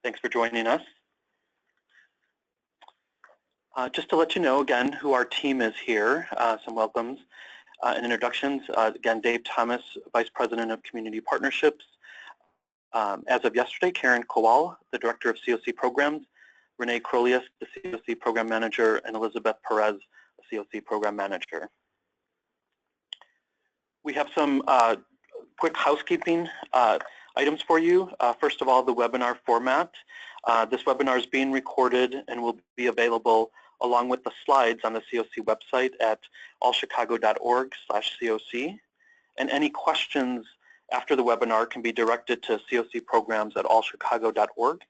Thanks for joining us. Just to let you know again who our team is here, some welcomes and introductions. Again, Dave Thomas, Vice President of Community Partnerships. As of yesterday, Karen Kowal, the Director of CoC Programs, Renee Crolius, the CoC Program Manager, and Elizabeth Perez, the CoC Program Manager. We have some quick housekeeping items for you. First of all, the webinar format. This webinar is being recorded and will be available along with the slides on the CoC website at allchicago.org/CoC. And any questions after the webinar can be directed to CoC programs at allchicago.org.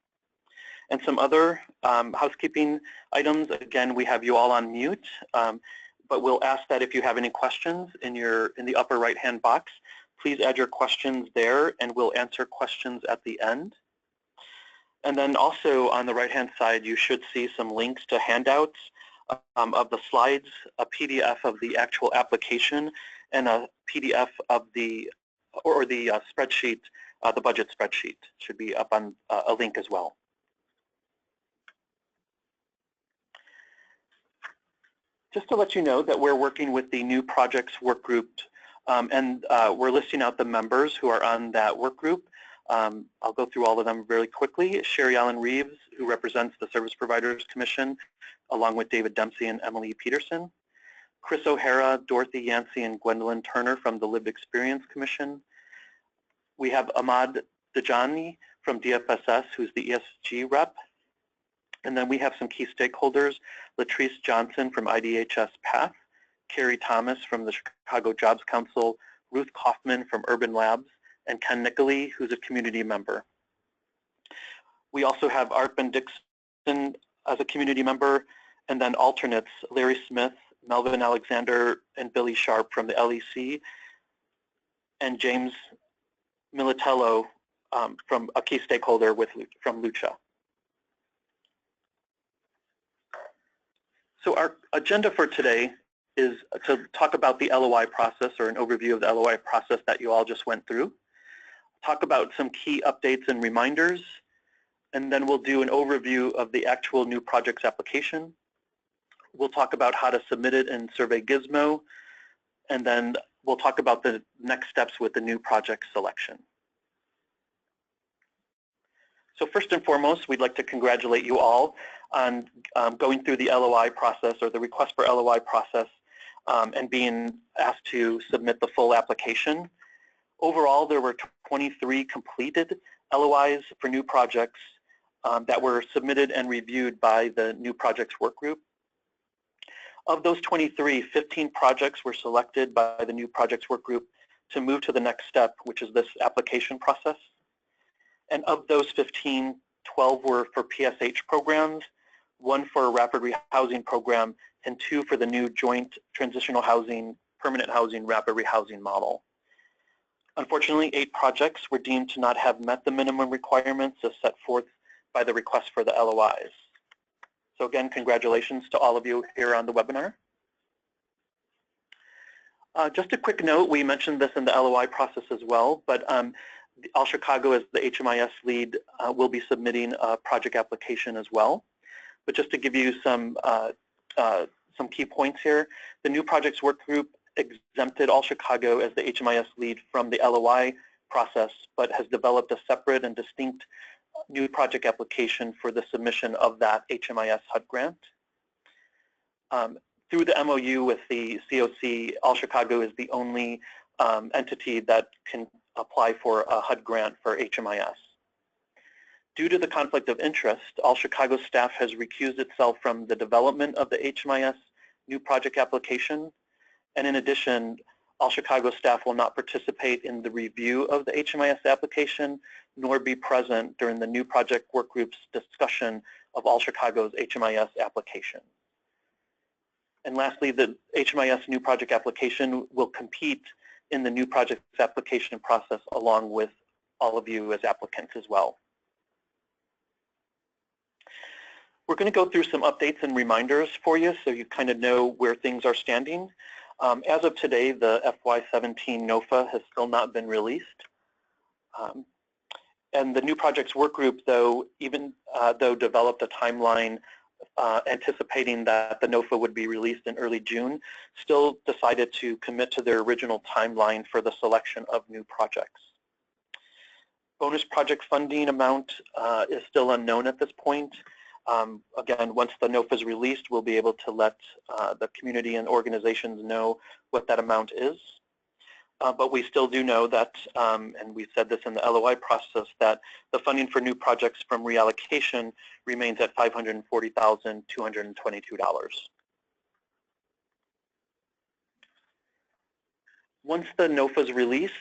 And some other housekeeping items. Again, we have you all on mute, but we'll ask that if you have any questions in the upper right-hand box, please add your questions there, and we'll answer questions at the end. And then also on the right-hand side, you should see some links to handouts of the slides, a PDF of the actual application, and a PDF of the spreadsheet, the budget spreadsheet should be up on a link as well. Just to let you know that we're working with the new projects work group, and we're listing out the members who are on that work group. I'll go through all of them very quickly. Sherry Allen Reeves, who represents the Service Providers Commission, along with David Dempsey and Emily Peterson. Chris O'Hara, Dorothy Yancey, and Gwendolyn Turner from the Lived Experience Commission. We have Ahmad Dajani from DFSS, who's the ESG rep. And then we have some key stakeholders, Latrice Johnson from IDHS PATH, Carrie Thomas from the Chicago Jobs Council, Ruth Kaufman from Urban Labs, and Ken Nicoli, who's a community member. We also have Art Ben Dixon as a community member, and then alternates, Larry Smith, Melvin Alexander, and Billy Sharp from the LEC, and James Militello from a key stakeholder from Lucha. So our agenda for today is to talk about the LOI process, or an overview of the LOI process that you all just went through. Talk about some key updates and reminders, and then we'll do an overview of the actual new projects application. We'll talk about how to submit it in SurveyGizmo, and then we'll talk about the next steps with the new project selection. So first and foremost, we'd like to congratulate you all on going through the LOI process, or the request for LOI process, and being asked to submit the full application. Overall, there were 23 completed LOIs for new projects that were submitted and reviewed by the new projects work group. Of those 23, 15 projects were selected by the new projects work group to move to the next step, which is this application process. And of those 15, 12 were for PSH programs, 1 for a rapid rehousing program, and 2 for the new joint transitional housing, permanent housing, rapid rehousing model. Unfortunately, 8 projects were deemed to not have met the minimum requirements as set forth by the request for the LOIs. So again, congratulations to all of you here on the webinar. Just a quick note, we mentioned this in the LOI process as well, but All Chicago, as the HMIS lead, will be submitting a project application as well. But just to give you some key points here, the new projects work group exempted All Chicago as the HMIS lead from the LOI process, but has developed a separate and distinct new project application for the submission of that HMIS HUD grant. Through the MOU with the CoC, All Chicago is the only entity that can apply for a HUD grant for HMIS. Due to the conflict of interest, All Chicago staff has recused itself from the development of the HMIS new project application. And in addition, All Chicago staff will not participate in the review of the HMIS application, nor be present during the new project work group's discussion of All Chicago's HMIS application. And lastly, the HMIS new project application will compete in the new project application process along with all of you as applicants as well. We're going to go through some updates and reminders for you so you kind of know where things are standing. As of today, the FY17 NOFA has still not been released. And the new projects work group, though, even though developed a timeline anticipating that the NOFA would be released in early June, still decided to commit to their original timeline for the selection of new projects. Bonus project funding amount is still unknown at this point. Again, once the NOFA is released, we'll be able to let the community and organizations know what that amount is. But we still do know that, and we said this in the LOI process, that the funding for new projects from reallocation remains at $540,222. Once the NOFA is released,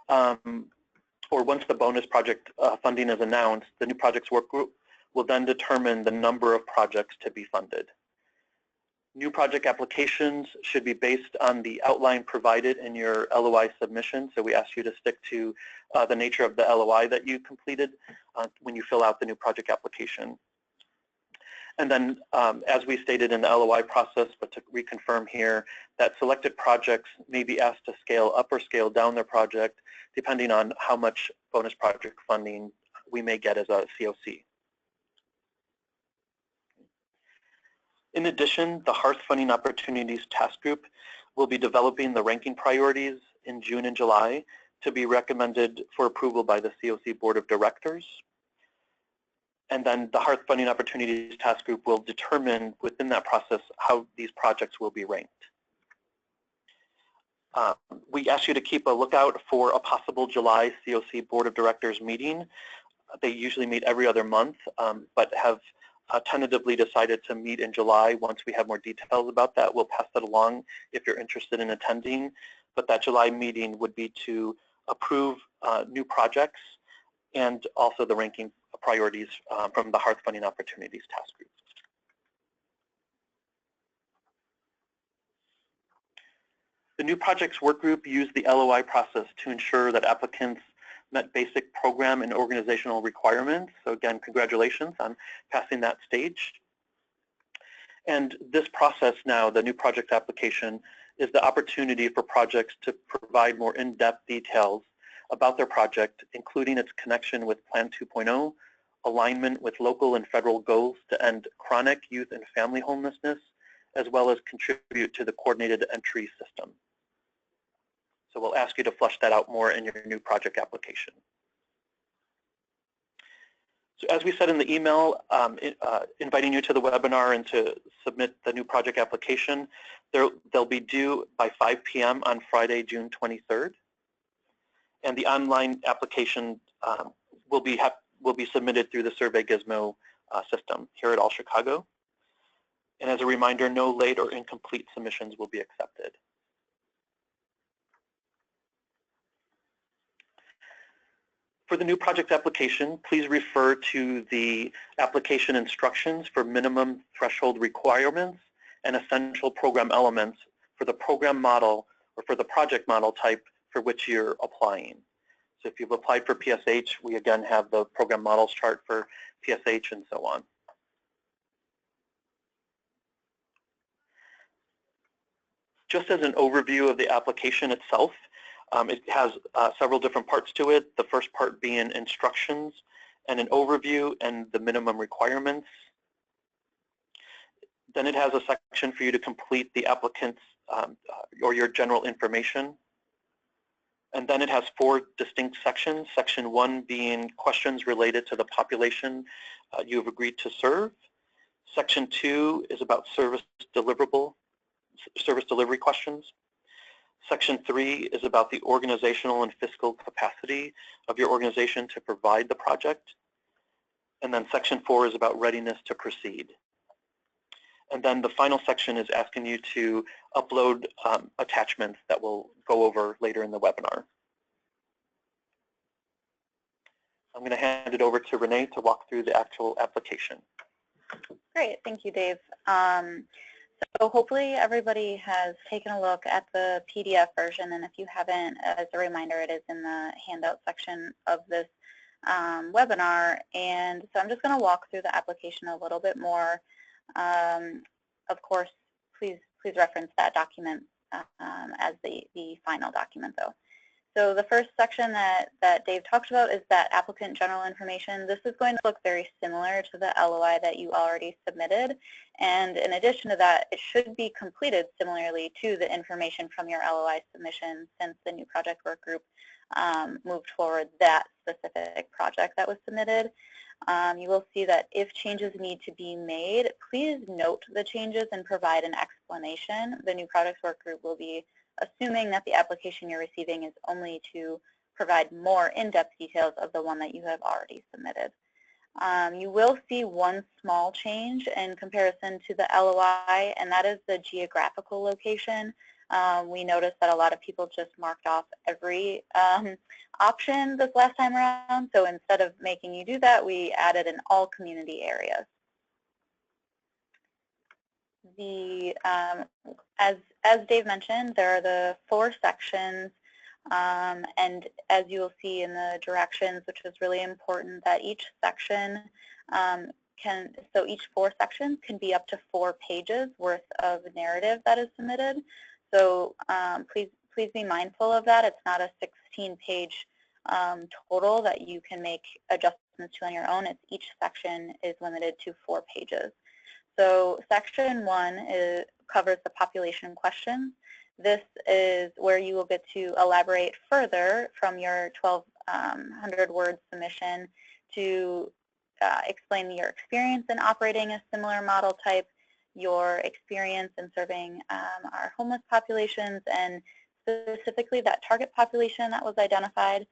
or once the bonus project funding is announced, the new projects work group will then determine the number of projects to be funded. New project applications should be based on the outline provided in your LOI submission. So we ask you to stick to the nature of the LOI that you completed when you fill out the new project application. And then as we stated in the LOI process, but to reconfirm here, that selected projects may be asked to scale up or scale down their project depending on how much bonus project funding we may get as a CoC. In addition, the Hearth Funding Opportunities Task Group will be developing the ranking priorities in June and July to be recommended for approval by the CoC Board of Directors. And then the Hearth Funding Opportunities Task Group will determine within that process how these projects will be ranked. We ask you to keep a lookout for a possible July CoC Board of Directors meeting. They usually meet every other month, but have tentatively decided to meet in July. Once we have more details about that, we'll pass that along if you're interested in attending. But that July meeting would be to approve new projects and also the ranking priorities from the Hearth Funding Opportunities Task Group. The new projects work group used the LOI process to ensure that applicants met basic program and organizational requirements. So again, congratulations on passing that stage. And this process now, the new project application, is the opportunity for projects to provide more in-depth details about their project, including its connection with Plan 2.0, alignment with local and federal goals to end chronic youth and family homelessness, as well as contribute to the coordinated entry system. So we'll ask you to flesh that out more in your new project application. So as we said in the email, inviting you to the webinar and to submit the new project application, they'll be due by 5 p.m. on Friday, June 23rd. And the online application will be submitted through the SurveyGizmo system here at All Chicago. And as a reminder, no late or incomplete submissions will be accepted. For the new project application, please refer to the application instructions for minimum threshold requirements and essential program elements for the program model or for the project model type for which you're applying. So if you've applied for PSH, we again have the program models chart for PSH and so on. Just as an overview of the application itself, it has several different parts to it, the first part being instructions and an overview and the minimum requirements. Then it has a section for you to complete the applicant's or your general information. And then it has 4 distinct sections, section 1 being questions related to the population you have agreed to serve. Section 2 is about service delivery questions. Section 3 is about the organizational and fiscal capacity of your organization to provide the project. And then section 4 is about readiness to proceed. And then the final section is asking you to upload attachments that we'll go over later in the webinar. I'm going to hand it over to Renee to walk through the actual application. Great, thank you, Dave. So hopefully everybody has taken a look at the PDF version, and if you haven't, as a reminder, it is in the handout section of this webinar. And so I'm just going to walk through the application a little bit more. Of course, please reference that document as the final document, though. So the first section that Dave talked about is that applicant general information. This is going to look very similar to the LOI that you already submitted. And in addition to that, it should be completed similarly to the information from your LOI submission, since the new project work group moved forward that specific project that was submitted. You will see that if changes need to be made, please note the changes and provide an explanation. The new projects work group will be assuming that the application you're receiving is only to provide more in-depth details of the one that you have already submitted. You will see one small change in comparison to the LOI, and that is the geographical location. We noticed that a lot of people just marked off every option this last time around, so instead of making you do that, we added an all community areas. As Dave mentioned, there are the 4 sections, and as you will see in the directions, which is really important, that each section each 4 sections can be up to 4 pages worth of narrative that is submitted. So please be mindful of that. It's not a 16-page total that you can make adjustments to on your own. It's each section is limited to 4 pages. So section 1 covers the population questions. This is where you will get to elaborate further from your 1,200-word submission to explain your experience in operating a similar model type, your experience in serving our homeless populations, and specifically that target population that was identified.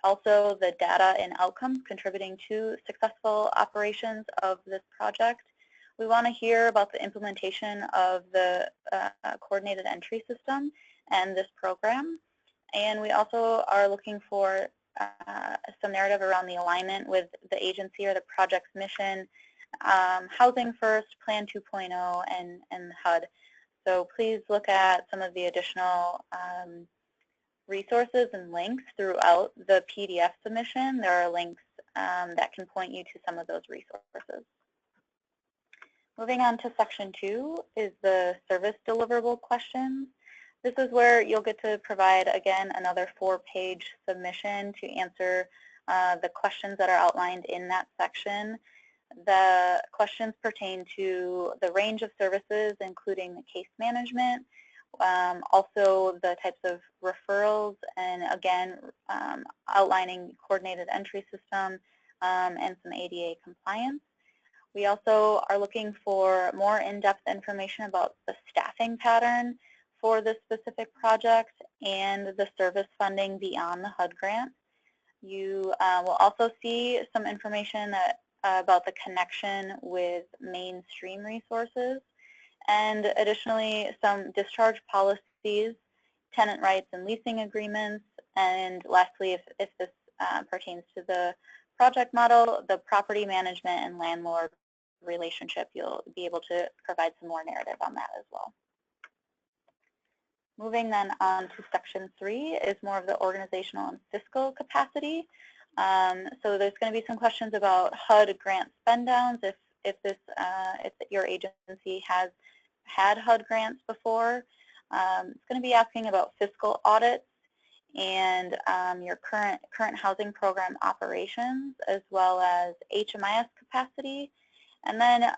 Also, the data and outcomes contributing to successful operations of this project. We want to hear about the implementation of the coordinated entry system and this program. And we also are looking for some narrative around the alignment with the agency or the project's mission, Housing First, Plan 2.0, and HUD. So please look at some of the additional resources and links throughout the PDF submission. There are links that can point you to some of those resources. Moving on to section 2 is the service deliverable questions. This is where you'll get to provide, again, another 4-page submission to answer the questions that are outlined in that section. The questions pertain to the range of services, including the case management, also the types of referrals, and again, outlining coordinated entry system and some ADA compliance. We also are looking for more in-depth information about the staffing pattern for this specific project and the service funding beyond the HUD grant. You will also see some information about the connection with mainstream resources, and additionally some discharge policies, tenant rights and leasing agreements, and lastly, if this pertains to the project model, the property management and landlord relationship, you'll be able to provide some more narrative on that as well. Moving then on to section 3 is more of the organizational and fiscal capacity. So there's going to be some questions about HUD grant spend downs if your agency has had HUD grants before. It's going to be asking about fiscal audits and your current housing program operations, as well as HMIS capacity. And then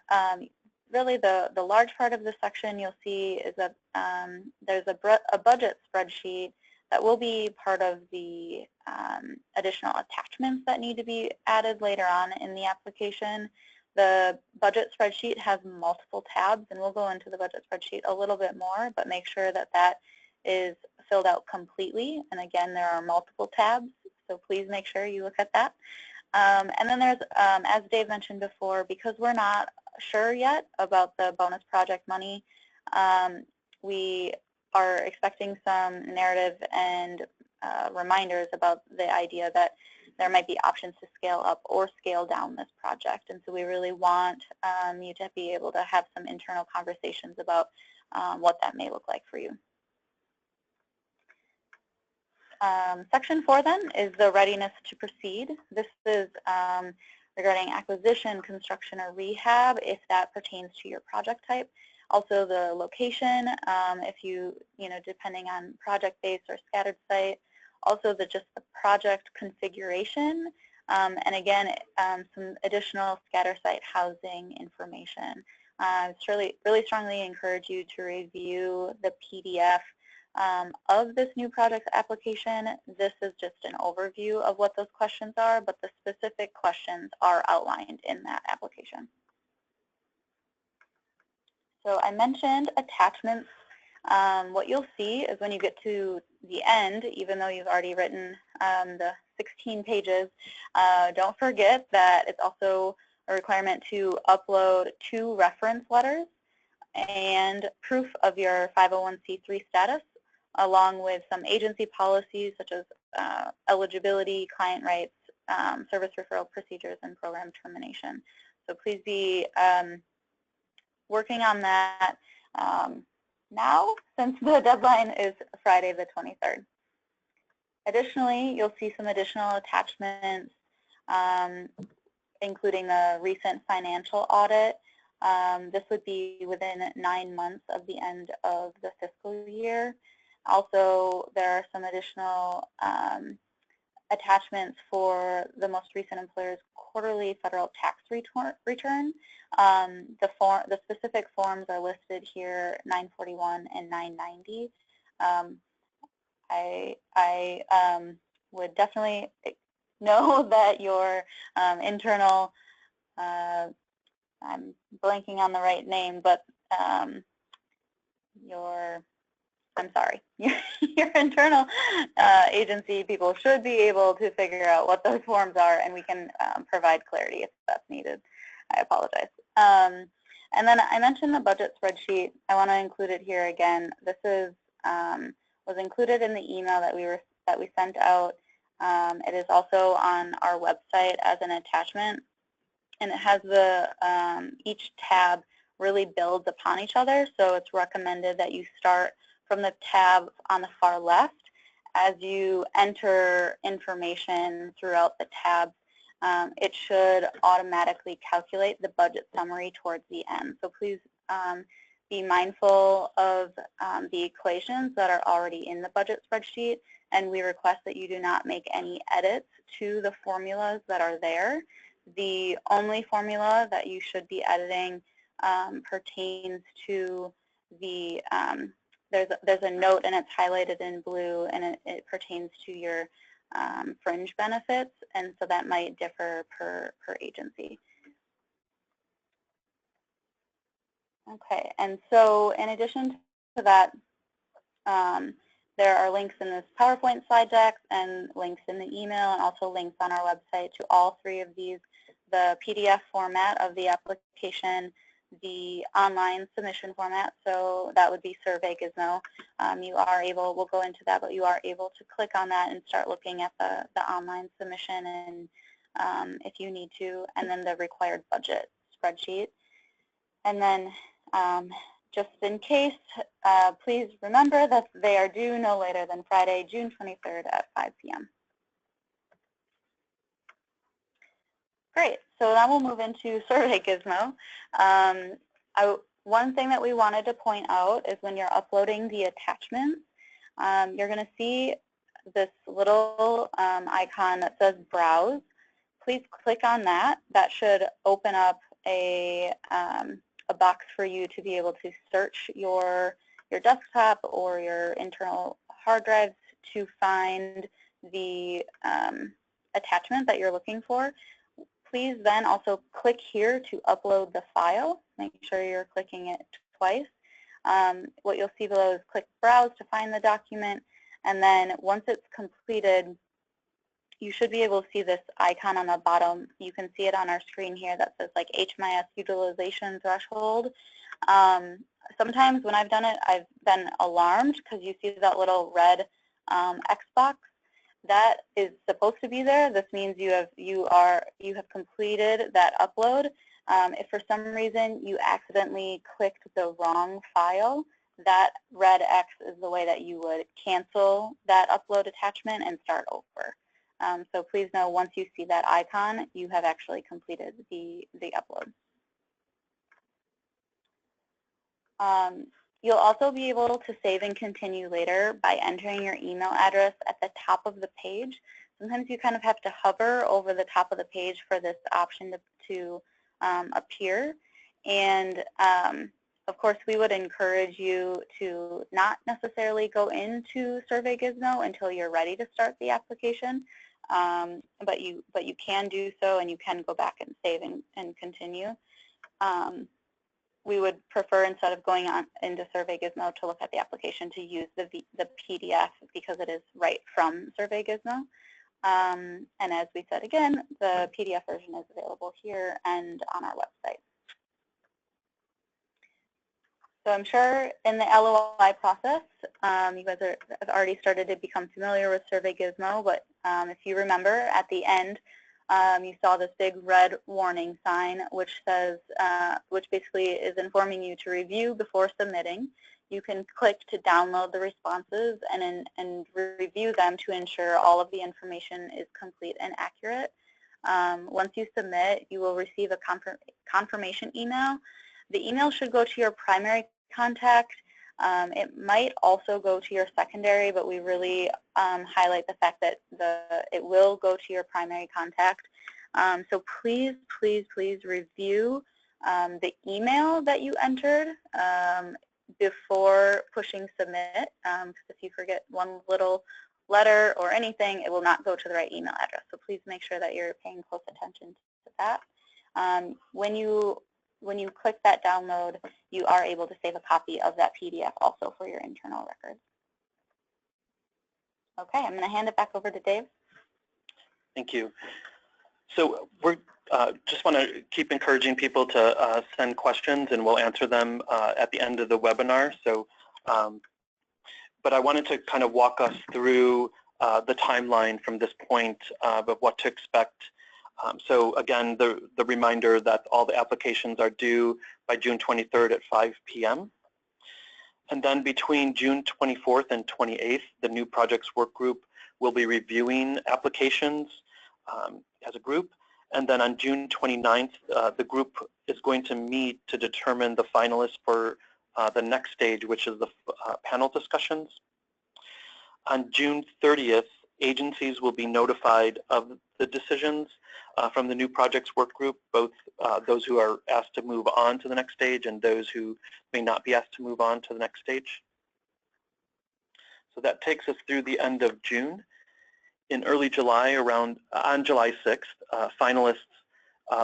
really the large part of the section you'll see is that there's a budget spreadsheet that will be part of the additional attachments that need to be added later on in the application. The budget spreadsheet has multiple tabs, and we'll go into the budget spreadsheet a little bit more, but make sure that that is filled out completely. And again, there are multiple tabs, so please make sure you look at that. And then there's, as Dave mentioned before, because we're not sure yet about the bonus project money, we are expecting some narrative and reminders about the idea that there might be options to scale up or scale down this project. And so we really want you to be able to have some internal conversations about what that may look like for you. Section 4 then is the readiness to proceed. This is regarding acquisition, construction, or rehab, if that pertains to your project type. Also the location, if you know, depending on project-based or scattered site. Also just the project configuration, and again, some additional scatter site housing information. I really strongly encourage you to review the PDF of this new project application. This is just an overview of what those questions are, but the specific questions are outlined in that application. So I mentioned attachments. What you'll see is when you get to the end, even though you've already written the 16 pages, don't forget that it's also a requirement to upload 2 reference letters and proof of your 501c3 status, along with some agency policies such as eligibility, client rights, service referral procedures, and program termination. So please be working on that now, since the deadline is Friday the 23rd. Additionally, you'll see some additional attachments, including a recent financial audit. This would be within 9 months of the end of the fiscal year. Also, there are some additional attachments for the most recent employer's quarterly federal tax return. The specific forms are listed here, 941 and 990. I would definitely know that your internal, I'm blanking on the right name, but I'm sorry, your internal agency people should be able to figure out what those forms are, and we can provide clarity if that's needed. I apologize. And then I mentioned the budget spreadsheet. I want to include it here again. This is was included in the email that we sent out. It is also on our website as an attachment, and it has the each tab really builds upon each other. So it's recommended that you start from the tab on the far left. As you enter information throughout the tabs, it should automatically calculate the budget summary towards the end. So please be mindful of the equations that are already in the budget spreadsheet, and we request that you do not make any edits to the formulas that are there. The only formula that you should be editing pertains to the there's a note, and it's highlighted in blue, and it pertains to your fringe benefits, and so that might differ per agency. Okay, and so in addition to that, there are links in this PowerPoint slide deck and links in the email, and also links on our website to all 3 of these: the PDF format of the application, the online submission format, so that would be SurveyGizmo. You are able, we'll go into that, but you are able to click on that and start looking at the online submission, and if you need to, and then the required budget spreadsheet. And then just in case, please remember that they are due no later than Friday, June 23rd at 5 p.m. Great, so now we'll move into SurveyGizmo. One thing that we wanted to point out is when you're uploading the attachments, you're going to see this little icon that says Browse. Please click on that. That should open up a box for you to be able to search your desktop or your internal hard drives to find the attachment that you're looking for. Please then also click here to upload the file. Make sure you're clicking it twice. What you'll see below is click Browse to find the document, and then once it's completed, you should be able to see this icon on the bottom. You can see it on our screen here that says like HMIS utilization threshold. Sometimes when I've done it, I've been alarmed because you see that little red X box. That is supposed to be there. This means you have completed that upload. If for some reason you accidentally clicked the wrong file, that red X is the way that you would cancel that upload attachment and start over. So please know, once you see that icon, you have actually completed the upload. You'll also be able to save and continue later by entering your email address at the top of the page. Sometimes you kind of have to hover over the top of the page for this option to appear. And of course, we would encourage you to not necessarily go into SurveyGizmo until you're ready to start the application, but you can do so, and you can go back and save and continue. We would prefer, instead of going on into SurveyGizmo to look at the application, to use the PDF because it is right from SurveyGizmo. And as we said again, the PDF version is available here and on our website. So I'm sure in the LOI process, you guys have already started to become familiar with SurveyGizmo, but if you remember at the end, you saw this big red warning sign which says, which basically is informing you to review before submitting. You can click to download the responses and review them to ensure all of the information is complete and accurate. Once you submit, you will receive a confirmation email. The email should go to your primary contact. It might also go to your secondary, but we really highlight the fact that it will go to your primary contact. So please, please, please review the email that you entered before pushing submit, because if you forget one little letter or anything, it will not go to the right email address. So please make sure that you're paying close attention to that. When you click that download, you are able to save a copy of that PDF also for your internal records. Okay, I'm going to hand it back over to Dave. Thank you. So we're just want to keep encouraging people to send questions, and we'll answer them at the end of the webinar. So, but I wanted to kind of walk us through the timeline from this point of what to expect. So again, the reminder that all the applications are due by June 23rd at 5 p.m. And then between June 24th and 28th, the new projects work group will be reviewing applications as a group. And then on June 29th, the group is going to meet to determine the finalists for the next stage, which is the panel discussions. On June 30th, agencies will be notified of the decisions from the new projects work group, both those who are asked to move on to the next stage and those who may not be asked to move on to the next stage. So that takes us through the end of June. In early July, on July 6th, finalists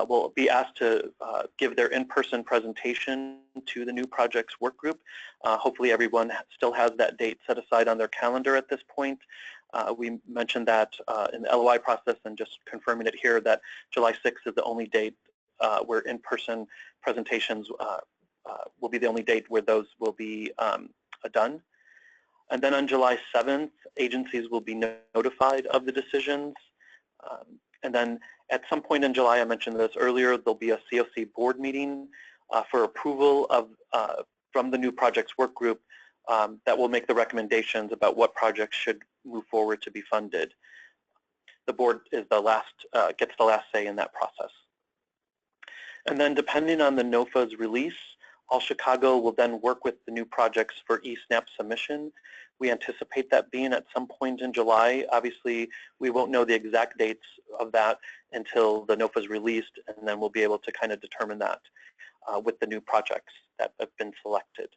will be asked to give their in-person presentation to the new projects work group. Hopefully everyone still has that date set aside on their calendar at this point. We mentioned that in the LOI process, and just confirming it here that July 6th is the only date where in-person presentations will be the only date where those will be done. And then on July 7th, agencies will be notified of the decisions. And then at some point in July, I mentioned this earlier, there'll be a CoC board meeting for approval of from the new projects work group that will make the recommendations about what projects should move forward to be funded. The board is the last, gets the last say in that process. And then depending on the NOFA's release, All Chicago will then work with the new projects for eSNAP submission. We anticipate that being at some point in July. Obviously, we won't know the exact dates of that until the NOFA is released, and then we'll be able to kind of determine that with the new projects that have been selected.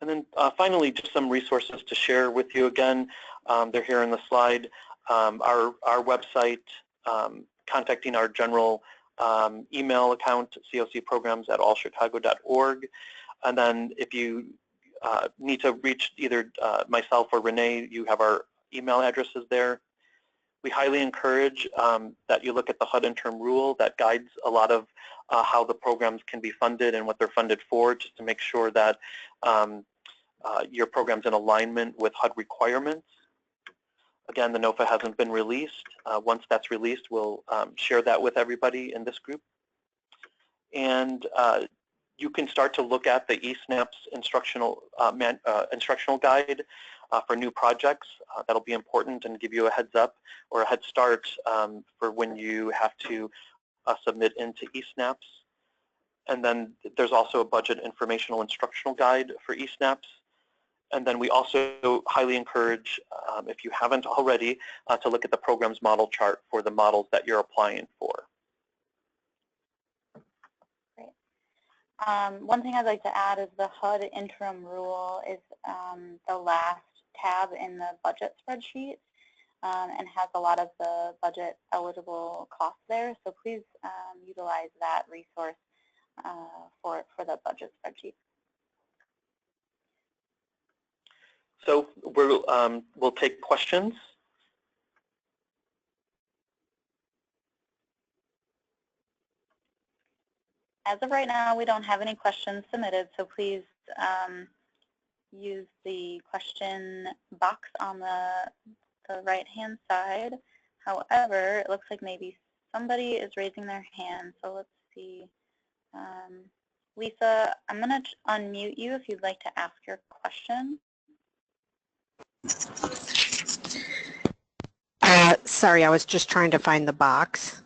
And then finally, just some resources to share with you again. They're here in the slide. Our website, contacting our general email account, cocprograms@allchicago.org. And then if you need to reach either myself or Renee, you have our email addresses there. We highly encourage that you look at the HUD interim rule that guides a lot of how the programs can be funded and what they're funded for, just to make sure that your program's in alignment with HUD requirements. Again, the NOFA hasn't been released. Once that's released, we'll share that with everybody in this group. And you can start to look at the eSNAP's instructional guide for new projects. That'll be important and give you a heads up or a head start for when you have to submit into eSNAPs. And then there's also a budget informational instructional guide for eSNAPs. And then we also highly encourage, if you haven't already, to look at the program's model chart for the models that you're applying for. Great. One thing I'd like to add is the HUD interim rule is the last tab in the budget spreadsheet and has a lot of the budget eligible costs there. So please utilize that resource for the budget spreadsheet. So we'll take questions. As of right now, we don't have any questions submitted, so please use the question box on the right-hand side. However, it looks like maybe somebody is raising their hand, so let's see. Lisa, I'm going to unmute you if you'd like to ask your question. Sorry, I was just trying to find the box.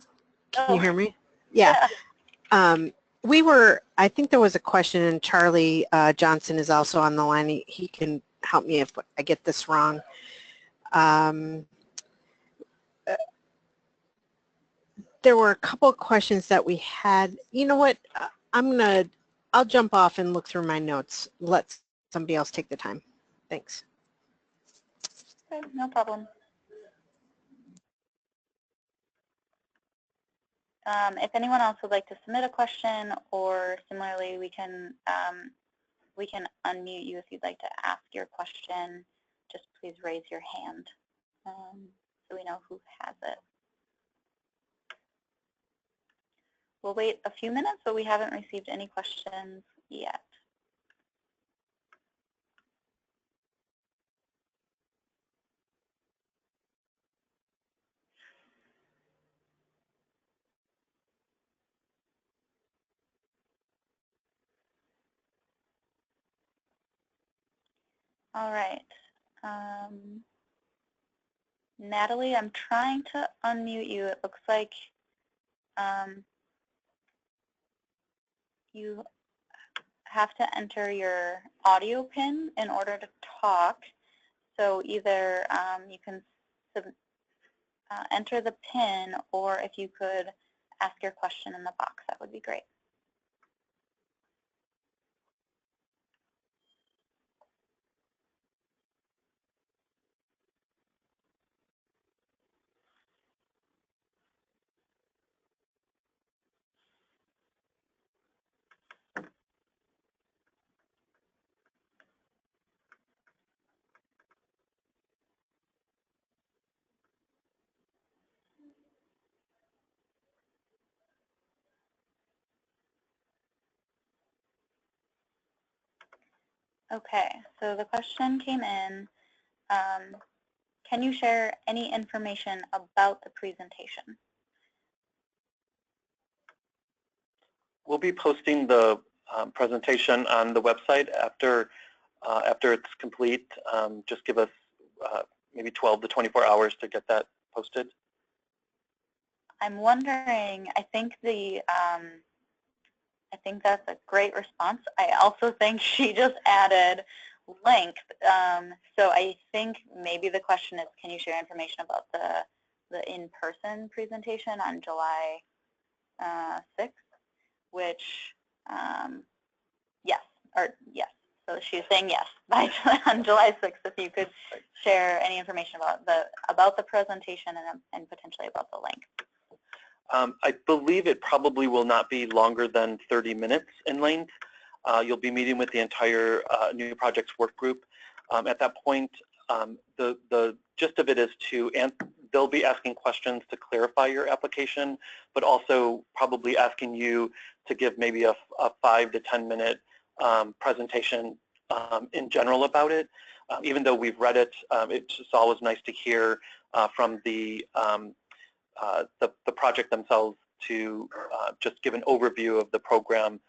Can you hear me? Yeah. I think there was a question, and Charlie Johnson is also on the line. He can help me if I get this wrong. There were a couple of questions that we had. You know what? I'll jump off and look through my notes. Let somebody else take the time. Thanks. Okay, no problem. If anyone else would like to submit a question, or similarly, we can unmute you if you'd like to ask your question. Just please raise your hand so we know who has it. We'll wait a few minutes, but we haven't received any questions yet. All right. Natalie, I'm trying to unmute you. It looks like you have to enter your audio PIN in order to talk. So either you can enter the PIN, or if you could ask your question in the box, that would be great. Okay, so the question came in, can you share any information about the presentation? We'll be posting the presentation on the website after it's complete. Just give us maybe 12 to 24 hours to get that posted. I'm wondering, I think that's a great response. I also think she just added length. So I think maybe the question is, can you share information about the in-person presentation on July 6th? Which, yes. So she's saying yes on July 6th. If you could share any information about the presentation and potentially about the length. I believe it probably will not be longer than 30 minutes in length. You'll be meeting with the entire new projects work group. At that point, the gist of it is they'll be asking questions to clarify your application, but also probably asking you to give maybe a 5 to 10 minute presentation in general about it. Even though we've read it, it's just always nice to hear from the project themselves to just give an overview of the program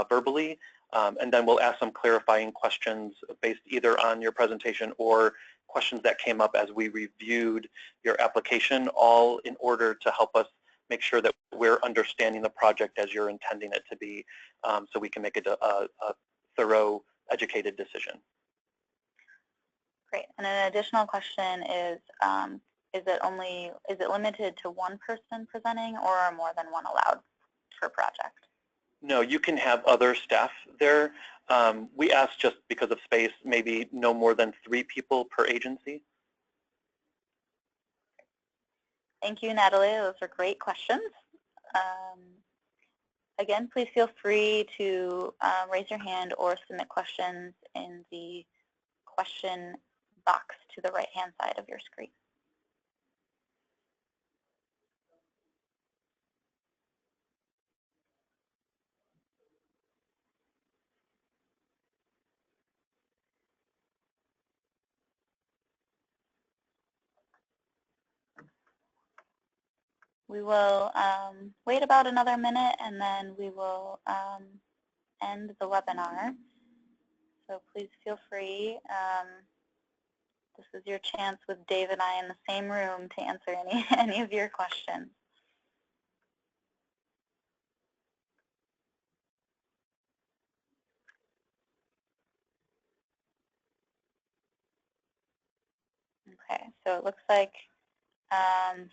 verbally, and then we'll ask some clarifying questions based either on your presentation or questions that came up as we reviewed your application, all in order to help us make sure that we're understanding the project as you're intending it to be, so we can make a thorough, educated decision. Great. And an additional question is it limited to one person presenting, or are more than one allowed per project? No, you can have other staff there. We asked, just because of space, maybe no more than 3 people per agency. Thank you, Natalie. Those are great questions. Again, please feel free to raise your hand or submit questions in the question box to the right-hand side of your screen. We will wait about another minute, and then we will end the webinar. So please feel free. This is your chance with Dave and I in the same room to answer any of your questions. Okay, so it looks like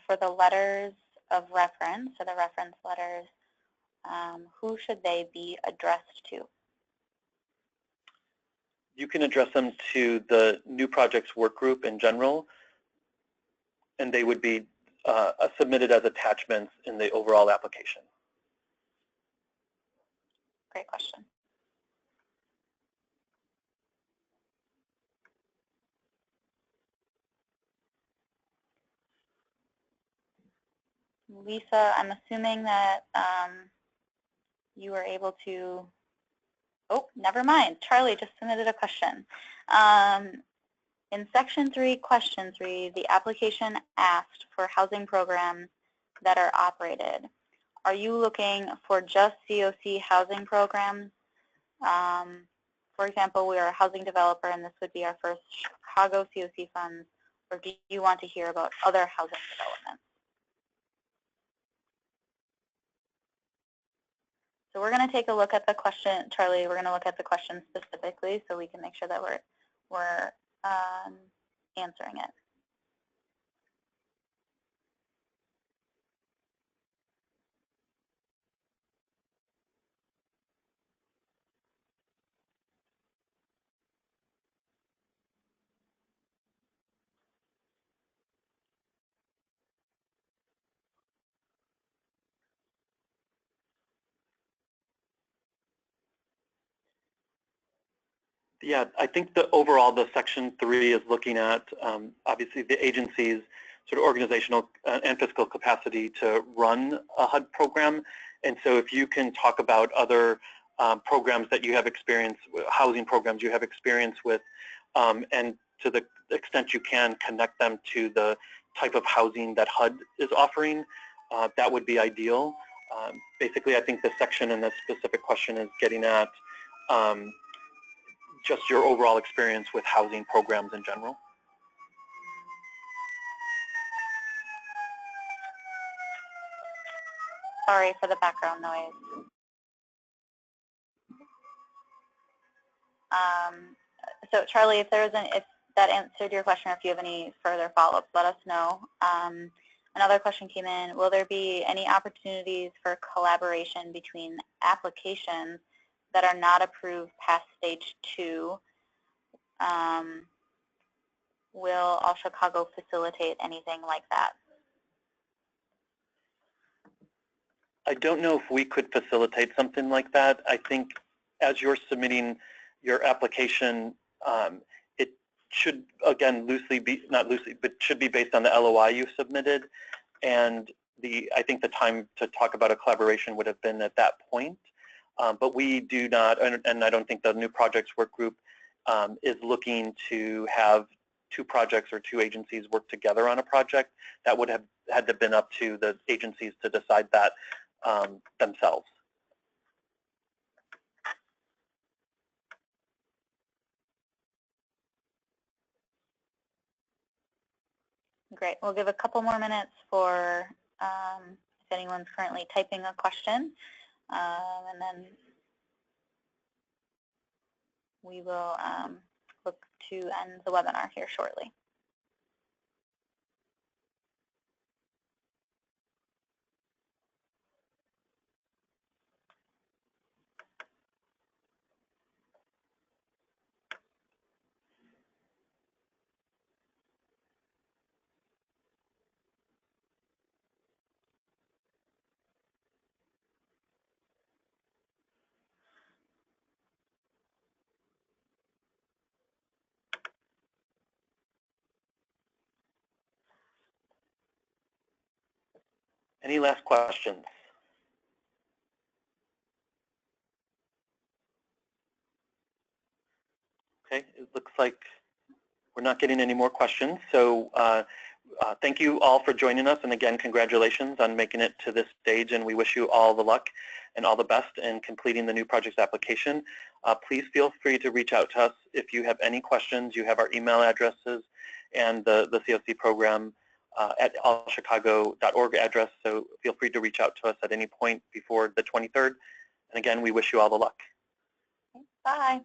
for the letters of reference, or the reference letters, who should they be addressed to? You can address them to the new projects work group in general, and they would be submitted as attachments in the overall application. Great question. Lisa, I'm assuming that you were able to, oh, never mind. Charlie just submitted a question. In section 3, question 3, the application asked for housing programs that are operated. Are you looking for just CoC housing programs? For example, we are a housing developer, and this would be our first Chicago CoC funds, or do you want to hear about other housing developments? So we're going to take a look at the question, Charlie. We're going to look at the question specifically so we can make sure that we're answering it. Yeah, I think the overall, the section 3 is looking at obviously the agency's sort of organizational and fiscal capacity to run a HUD program. And so if you can talk about other programs that you have experience, housing programs you have experience with, and to the extent you can connect them to the type of housing that HUD is offering, that would be ideal. Basically, I think the section in this specific question is getting at just your overall experience with housing programs in general. Sorry for the background noise. So Charlie, if that answered your question, or if you have any further follow-ups, let us know. Another question came in: will there be any opportunities for collaboration between applications that are not approved past stage 2? Will All Chicago facilitate anything like that? I don't know if we could facilitate something like that. I think as you're submitting your application, it should, again, loosely be, not loosely, but should be based on the LOI you submitted. And I think the time to talk about a collaboration would have been at that point. But we do not, and I don't think the new projects work group is looking to have 2 projects or 2 agencies work together on a project. That would have had to been up to the agencies to decide that themselves. Great. We'll give a couple more minutes for, I if anyone's currently typing a question, and then we will look to end the webinar here shortly. Any last questions? Okay, it looks like we're not getting any more questions. So thank you all for joining us. And again, congratulations on making it to this stage. And we wish you all the luck and all the best in completing the new projects application. Please feel free to reach out to us if you have any questions. You have our email addresses and the CoC program at allchicago.org address. So feel free to reach out to us at any point before the 23rd. And again, we wish you all the luck. Bye.